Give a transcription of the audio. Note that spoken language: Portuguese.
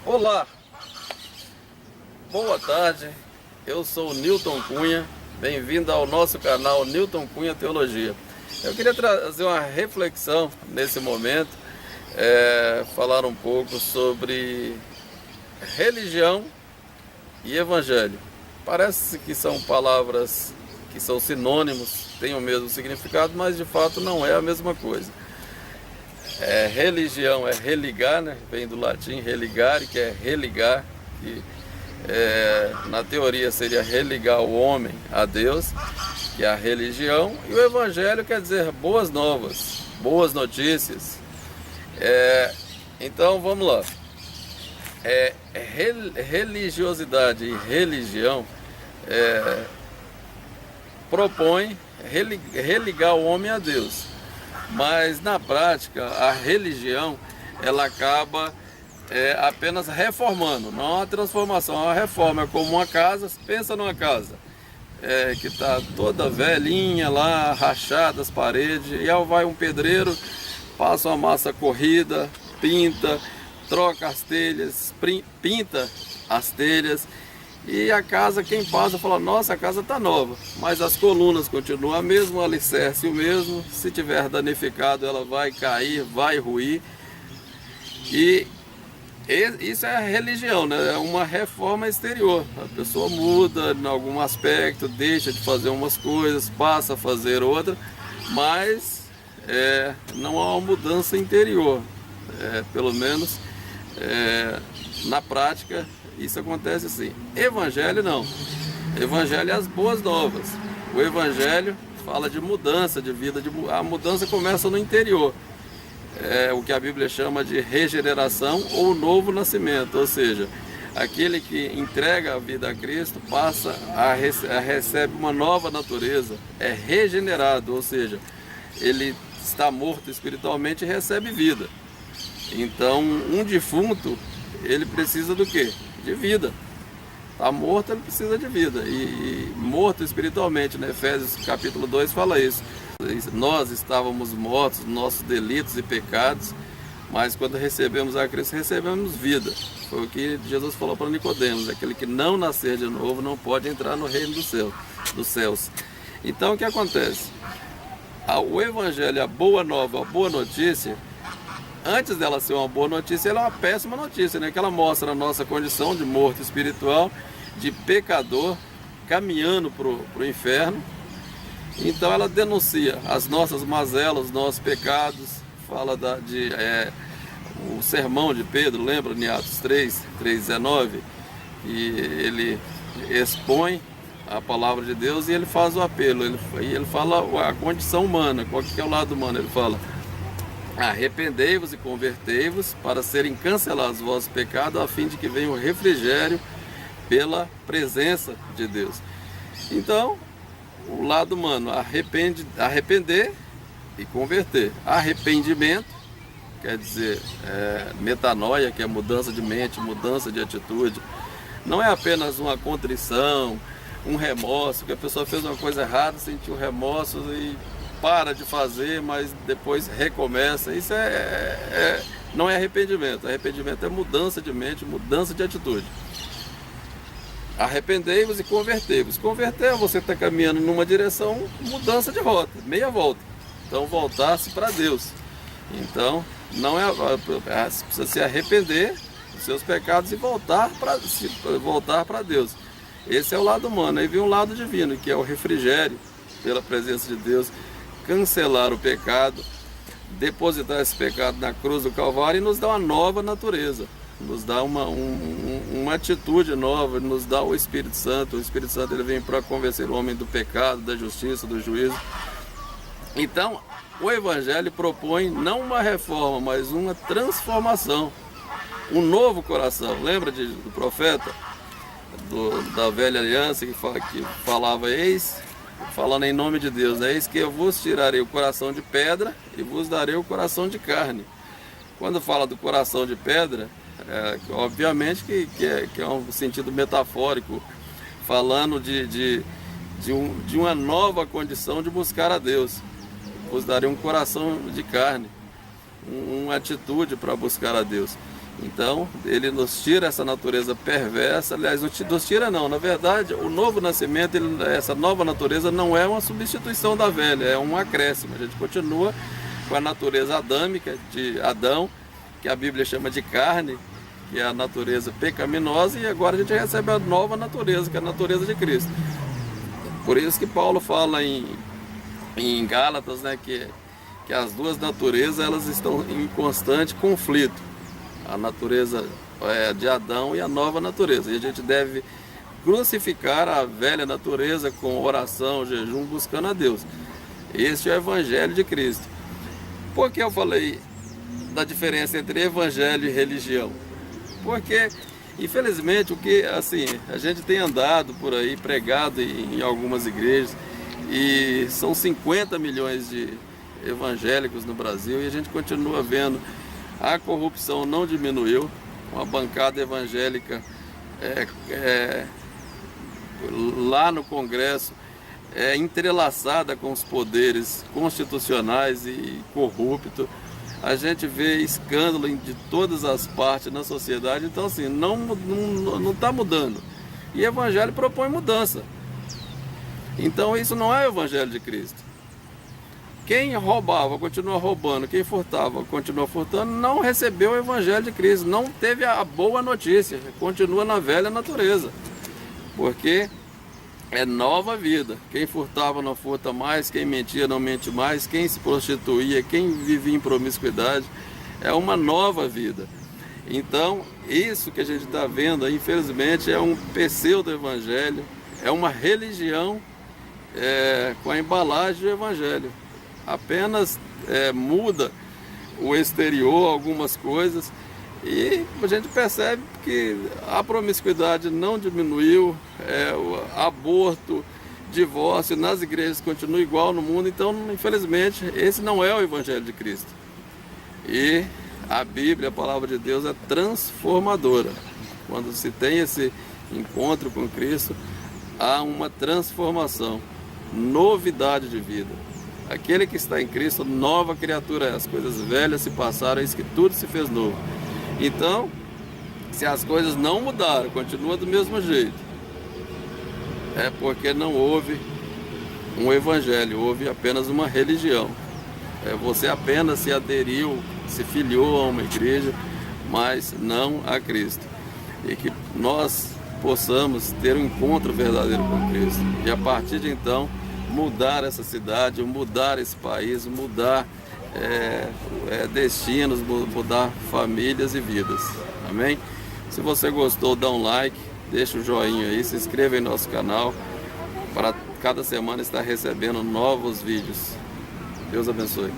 Olá, boa tarde, eu sou o Newton Cunha, bem-vindo ao nosso canal Newton Cunha Teologia. Eu queria trazer uma reflexão nesse momento, falar um pouco sobre religião e evangelho. Parece que são palavras que são sinônimos, têm o mesmo significado, mas de fato não é a mesma coisa. Religião é religar, né? Vem do latim religare, que é religar, que na teoria seria religar o homem a Deus, que é a religião, e o evangelho quer dizer boas novas, boas notícias. Então vamos lá. Religiosidade e religião propõe religar o homem a Deus. Mas na prática a religião ela acaba apenas reformando, não é uma transformação, é uma reforma. É como uma casa, pensa numa casa que está toda velhinha lá, rachada as paredes, e aí vai um pedreiro, passa uma massa corrida, pinta, troca as telhas, pinta as telhas, e a casa, quem passa fala, nossa, a casa está nova, mas as colunas continuam a mesma, o alicerce o mesmo, se tiver danificado ela vai cair, vai ruir. E isso é a religião, né? É uma reforma exterior, a pessoa muda em algum aspecto, deixa de fazer umas coisas, passa a fazer outra, mas não há uma mudança interior, pelo menos na prática. Isso acontece assim. Evangelho não. Evangelho é as boas novas. O evangelho fala de mudança de vida. A mudança começa no interior. O que a Bíblia chama de regeneração ou novo nascimento. Ou seja, aquele que entrega a vida a Cristo passa recebe uma nova natureza. É regenerado. Ou seja, ele está morto espiritualmente e recebe vida. Então, um defunto, ele precisa do quê? De vida. Está morto, ele precisa de vida. E morto espiritualmente, né? Efésios capítulo 2 fala isso. Nós estávamos mortos nos nossos delitos e pecados, mas quando recebemos a Cristo, recebemos vida. Foi o que Jesus falou para Nicodemos: aquele que não nascer de novo não pode entrar no reino dos céus. Então o que acontece? O evangelho, a boa nova, a boa notícia, antes dela ser uma boa notícia, ela é uma péssima notícia, né? Que ela mostra a nossa condição de morto espiritual, de pecador, caminhando para o inferno. Então ela denuncia as nossas mazelas, os nossos pecados, fala o sermão de Pedro, lembra em Atos 3:19, e ele expõe a palavra de Deus e ele faz o apelo, ele fala a condição humana. Qual que é o lado humano? Ele fala: arrependei-vos e convertei-vos para serem cancelados os vossos pecados, a fim de que venha o refrigério pela presença de Deus. Então, o lado humano, arrepender e converter. Arrependimento quer dizer metanoia, que é mudança de mente, mudança de atitude. Não é apenas uma contrição, um remorso, que a pessoa fez uma coisa errada, sentiu remorso e para de fazer, mas depois recomeça. Isso não é arrependimento. Arrependimento é mudança de mente, mudança de atitude. Arrependei-vos e convertei-vos. Converter é você estar caminhando numa direção, mudança de rota, meia volta. Então voltar-se para Deus. Então não precisa se arrepender dos seus pecados e voltar para Deus. Esse é o lado humano. Aí vem um lado divino, que é o refrigério pela presença de Deus, cancelar o pecado, depositar esse pecado na cruz do Calvário e nos dá uma nova natureza, nos dá uma atitude nova, nos dá o Espírito Santo. O Espírito Santo ele vem para convencer o homem do pecado, da justiça, do juízo. Então, o Evangelho propõe não uma reforma, mas uma transformação, um novo coração. Lembra do profeta da velha aliança que falava: falando em nome de Deus, eis que eu vos tirarei o coração de pedra e vos darei o coração de carne. Quando fala do coração de pedra, obviamente que é um sentido metafórico, falando de uma nova condição de buscar a Deus. Vos darei um coração de carne, uma atitude para buscar a Deus. Então, ele nos tira essa natureza perversa, aliás, nos tira não, na verdade, o novo nascimento, essa nova natureza não é uma substituição da velha, é um acréscimo. A gente continua com a natureza adâmica de Adão, que a Bíblia chama de carne, que é a natureza pecaminosa, e agora a gente recebe a nova natureza, que é a natureza de Cristo. Por isso que Paulo fala em Gálatas, né, que as duas naturezas elas estão em constante conflito. A natureza de Adão e a nova natureza. E a gente deve crucificar a velha natureza com oração, jejum, buscando a Deus. Esse é o Evangelho de Cristo. Por que eu falei da diferença entre Evangelho e religião? Porque, infelizmente, a gente tem andado por aí, pregado em algumas igrejas, e são 50 milhões de evangélicos no Brasil, e a gente continua vendo a corrupção não diminuiu, uma bancada evangélica lá no Congresso entrelaçada com os poderes constitucionais e corrupto. A gente vê escândalo de todas as partes na sociedade, então assim, não está mudando. E o Evangelho propõe mudança. Então isso não é o Evangelho de Cristo. Quem roubava, continua roubando. Quem furtava, continua furtando. Não recebeu o Evangelho de Cristo. Não teve a boa notícia. Continua na velha natureza. Porque é nova vida. Quem furtava não furta mais. Quem mentia não mente mais. Quem se prostituía, quem vivia em promiscuidade. É uma nova vida. Então, isso que a gente está vendo, infelizmente, é um pseudo-evangelho. É uma religião com a embalagem do Evangelho. Apenas muda o exterior, algumas coisas, e a gente percebe que a promiscuidade não diminuiu, o aborto, divórcio nas igrejas continua igual no mundo. Então, infelizmente, esse não é o Evangelho de Cristo. E a Bíblia, a palavra de Deus, é transformadora. Quando se tem esse encontro com Cristo, há uma transformação, novidade de vida. Aquele que está em Cristo, nova criatura é. As coisas velhas se passaram, eis que tudo se fez novo. Então, se as coisas não mudaram, continua do mesmo jeito, é porque não houve um evangelho, houve apenas uma religião. Você apenas se aderiu, se filiou a uma igreja, mas não a Cristo. E que nós possamos ter um encontro verdadeiro com Cristo. E a partir de então, mudar essa cidade, mudar esse país, mudar destinos, mudar famílias e vidas. Amém? Se você gostou, dá um like, deixa o joinha aí, se inscreva em nosso canal para cada semana estar recebendo novos vídeos. Deus abençoe.